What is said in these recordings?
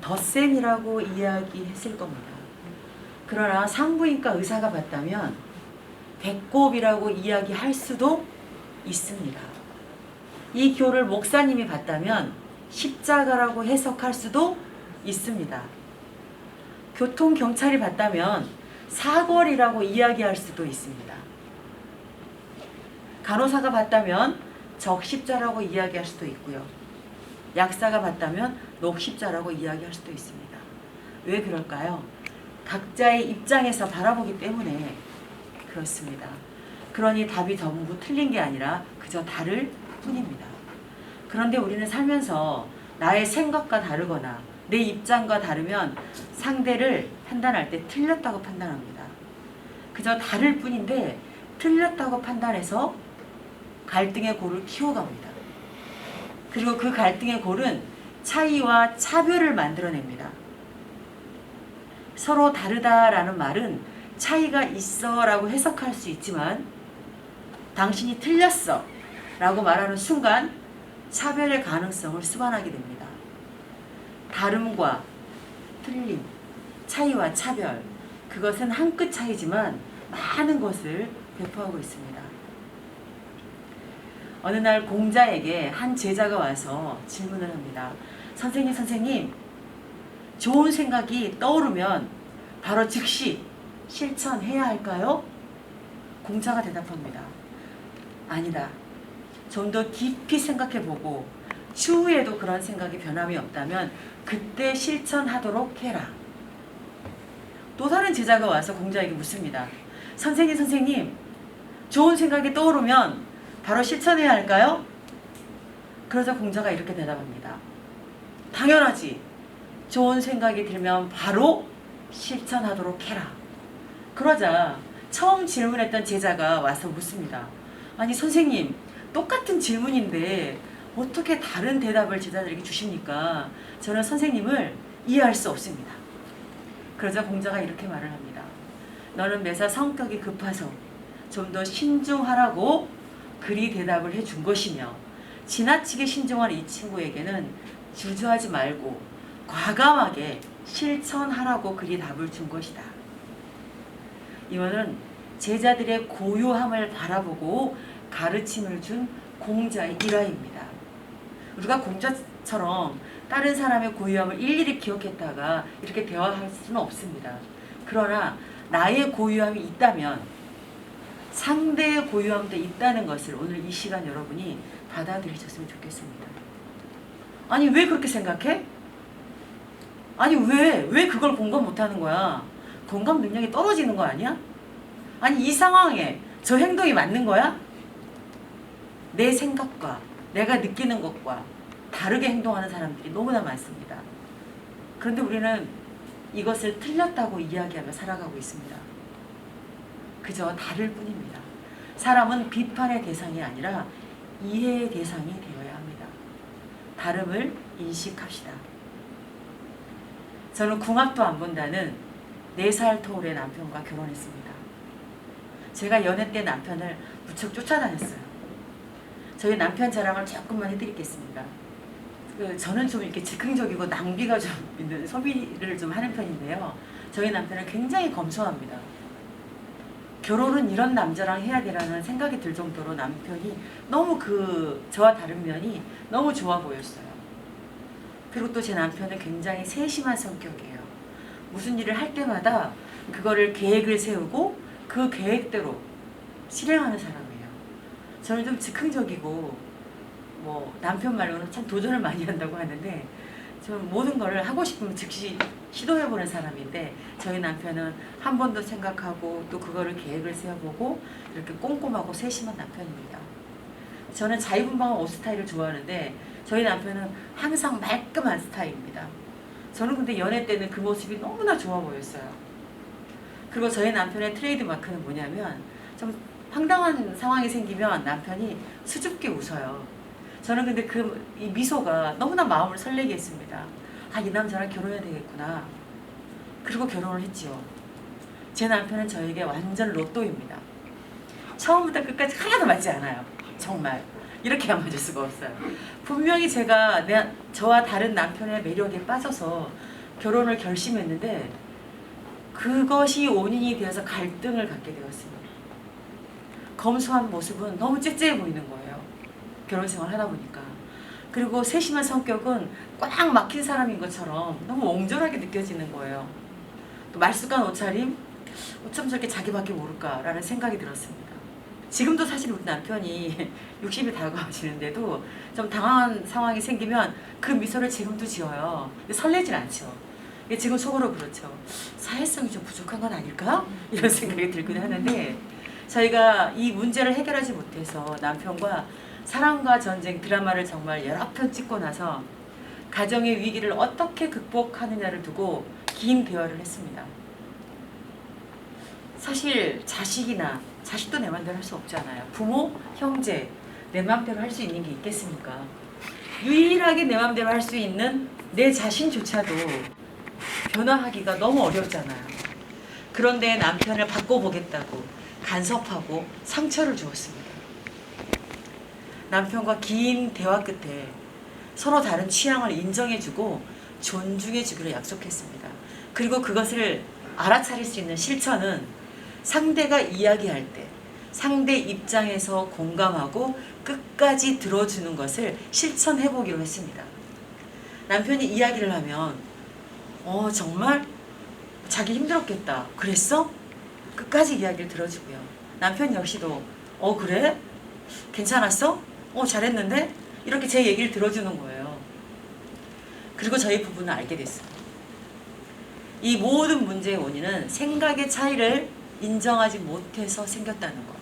덧셈이라고 이야기했을 겁니다. 그러나 산부인과 의사가 봤다면 배꼽이라고 이야기할 수도 있습니다. 이 교를 목사님이 봤다면 십자가라고 해석할 수도 있습니다. 교통경찰이 봤다면 사거리라고 이야기할 수도 있습니다. 간호사가 봤다면 적십자라고 이야기할 수도 있고요. 약사가 봤다면 녹십자라고 이야기할 수도 있습니다. 왜 그럴까요? 각자의 입장에서 바라보기 때문에 그렇습니다. 그러니 답이 전부 틀린 게 아니라 그저 다를 뿐입니다. 그런데 우리는 살면서 나의 생각과 다르거나 내 입장과 다르면 상대를 판단할 때 틀렸다고 판단합니다. 그저 다를 뿐인데 틀렸다고 판단해서 갈등의 골을 키워갑니다. 그리고 그 갈등의 골은 차이와 차별을 만들어냅니다. 서로 다르다라는 말은 차이가 있어 라고 해석할 수 있지만 당신이 틀렸어 라고 말하는 순간 차별의 가능성을 수반하게 됩니다. 다름과 틀림, 차이와 차별, 그것은 한 끗 차이지만 많은 것을 배포하고 있습니다. 어느 날 공자에게 한 제자가 와서 질문을 합니다. 선생님, 좋은 생각이 떠오르면 바로 즉시 실천해야 할까요? 공자가 대답합니다. 아니다. 좀 더 깊이 생각해보고 추후에도 그런 생각이 변함이 없다면 그때 실천하도록 해라. 또 다른 제자가 와서 공자에게 묻습니다. 선생님, 좋은 생각이 떠오르면 바로 실천해야 할까요? 그러자 공자가 이렇게 대답합니다. 당연하지. 좋은 생각이 들면 바로 실천하도록 해라. 그러자 처음 질문했던 제자가 와서 묻습니다. 아니 선생님, 똑같은 질문인데 어떻게 다른 대답을 제자들에게 주십니까? 저는 선생님을 이해할 수 없습니다. 그러자 공자가 이렇게 말을 합니다. 너는 매사 성격이 급해서 좀 더 신중하라고 그리 대답을 해준 것이며 지나치게 신중한 이 친구에게는 주저하지 말고 과감하게 실천하라고 그리 답을 준 것이다. 이거는 제자들의 고요함을 바라보고 가르침을 준 공자의 일화입니다. 우리가 공자처럼 다른 사람의 고요함을 일일이 기억했다가 이렇게 대화할 수는 없습니다. 그러나 나의 고요함이 있다면 상대의 고요함도 있다는 것을 오늘 이 시간 여러분이 받아들이셨으면 좋겠습니다. 아니 왜 그렇게 생각해? 아니 왜 그걸 공감 못하는 거야? 공감 능력이 떨어지는 거 아니야? 아니 이 상황에 저 행동이 맞는 거야? 내 생각과 내가 느끼는 것과 다르게 행동하는 사람들이 너무나 많습니다. 그런데 우리는 이것을 틀렸다고 이야기하며 살아가고 있습니다. 그저 다를 뿐입니다. 사람은 비판의 대상이 아니라 이해의 대상이 되어야 합니다. 다름을 인식합시다. 저는 궁합도 안 본다는 4살 터울의 남편과 결혼했습니다. 제가 연애 때 남편을 무척 쫓아다녔어요. 저희 남편 자랑을 조금만 해드리겠습니다. 저는 좀 이렇게 즉흥적이고 낭비가 좀 있는 소비를 좀 하는 편인데요. 저희 남편은 굉장히 검소합니다. 결혼은 이런 남자랑 해야 되라는 생각이 들 정도로 남편이 너무 저와 다른 면이 너무 좋아 보였어요. 그리고 또 제 남편은 굉장히 세심한 성격이에요. 무슨 일을 할 때마다 그거를 계획을 세우고 그 계획대로 실행하는 사람이에요. 저는 좀 즉흥적이고 남편 말고는 참 도전을 많이 한다고 하는데 저는 모든 거를 하고 싶으면 즉시 시도해보는 사람인데 저희 남편은 한 번 더 생각하고 또 그거를 계획을 세워보고 이렇게 꼼꼼하고 세심한 남편입니다. 저는 자유분방한 옷 스타일을 좋아하는데 저희 남편은 항상 말끔한 스타일입니다. 저는 근데 연애 때는 그 모습이 너무나 좋아 보였어요. 그리고 저희 남편의 트레이드 마크는 뭐냐면 좀 황당한 상황이 생기면 남편이 수줍게 웃어요. 저는 근데 이 미소가 너무나 마음을 설레게 했습니다. 이 남자랑 결혼해야 되겠구나. 그리고 결혼을 했지요. 제 남편은 저에게 완전 로또입니다. 처음부터 끝까지 하나도 맞지 않아요. 정말. 이렇게 안 맞을 수가 없어요. 분명히 제가 저와 다른 남편의 매력에 빠져서 결혼을 결심했는데 그것이 원인이 되어서 갈등을 갖게 되었습니다. 검소한 모습은 너무 째째해 보이는 거예요. 결혼 생활 하다 보니까. 그리고 세심한 성격은 꽉 막힌 사람인 것처럼 너무 옹졸하게 느껴지는 거예요. 또 말쑥한 옷차림, 어쩜 저렇게 자기밖에 모를까라는 생각이 들었습니다. 지금도 사실 우리 남편이 60이 다가오시는데도 좀 당황한 상황이 생기면 그 미소를 지금도 지어요. 설레진 않죠. 지금 속으로 그렇죠. 사회성이 좀 부족한 건 아닐까? 이런 생각이 들긴 하는데 저희가 이 문제를 해결하지 못해서 남편과 사랑과 전쟁 드라마를 정말 여러 편 찍고 나서 가정의 위기를 어떻게 극복하느냐를 두고 긴 대화를 했습니다. 사실 자식도 내 맘대로 할 수 없잖아요. 부모, 형제 내 맘대로 할 수 있는 게 있겠습니까? 유일하게 내 맘대로 할 수 있는 내 자신조차도 변화하기가 너무 어렵잖아요. 그런데 남편을 바꿔보겠다고 간섭하고 상처를 주었습니다. 남편과 긴 대화 끝에 서로 다른 취향을 인정해주고 존중해주기로 약속했습니다. 그리고 그것을 알아차릴 수 있는 실천은 상대가 이야기할 때 상대 입장에서 공감하고 끝까지 들어주는 것을 실천해보기로 했습니다. 남편이 이야기를 하면 정말 자기 힘들었겠다. 그랬어? 끝까지 이야기를 들어주고요. 남편 역시도 그래? 괜찮았어? 잘했는데? 이렇게 제 얘기를 들어주는 거예요. 그리고 저희 부부는 알게 됐어요. 이 모든 문제의 원인은 생각의 차이를 인정하지 못해서 생겼다는 것.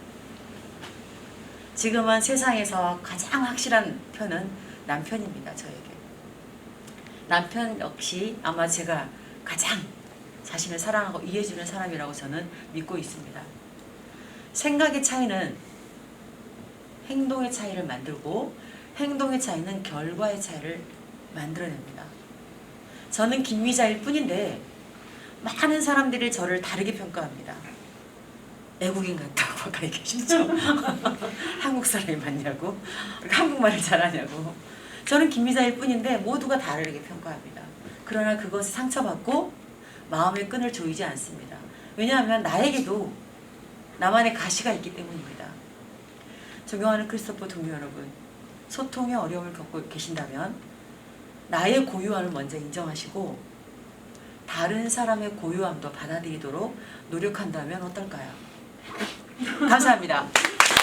지금은 세상에서 가장 확실한 편은 남편입니다. 저에게. 남편 역시 아마 제가 가장 자신을 사랑하고 이해해주는 사람이라고 저는 믿고 있습니다. 생각의 차이는 행동의 차이를 만들고 행동의 차이는 결과의 차이를 만들어냅니다. 저는 김미자일 뿐인데 많은 사람들이 저를 다르게 평가합니다. 외국인 같다고 가까이 계시죠? 한국 사람이 맞냐고? 한국말을 잘하냐고? 저는 김미자일 뿐인데 모두가 다르게 평가합니다. 그러나 그것에 상처받고 마음의 끈을 조이지 않습니다. 왜냐하면 나에게도 나만의 가시가 있기 때문입니다. 존경하는 크리스토퍼 동료 여러분, 소통에 어려움을 겪고 계신다면 나의 고유함을 먼저 인정하시고 다른 사람의 고유함도 받아들이도록 노력한다면 어떨까요? 감사합니다.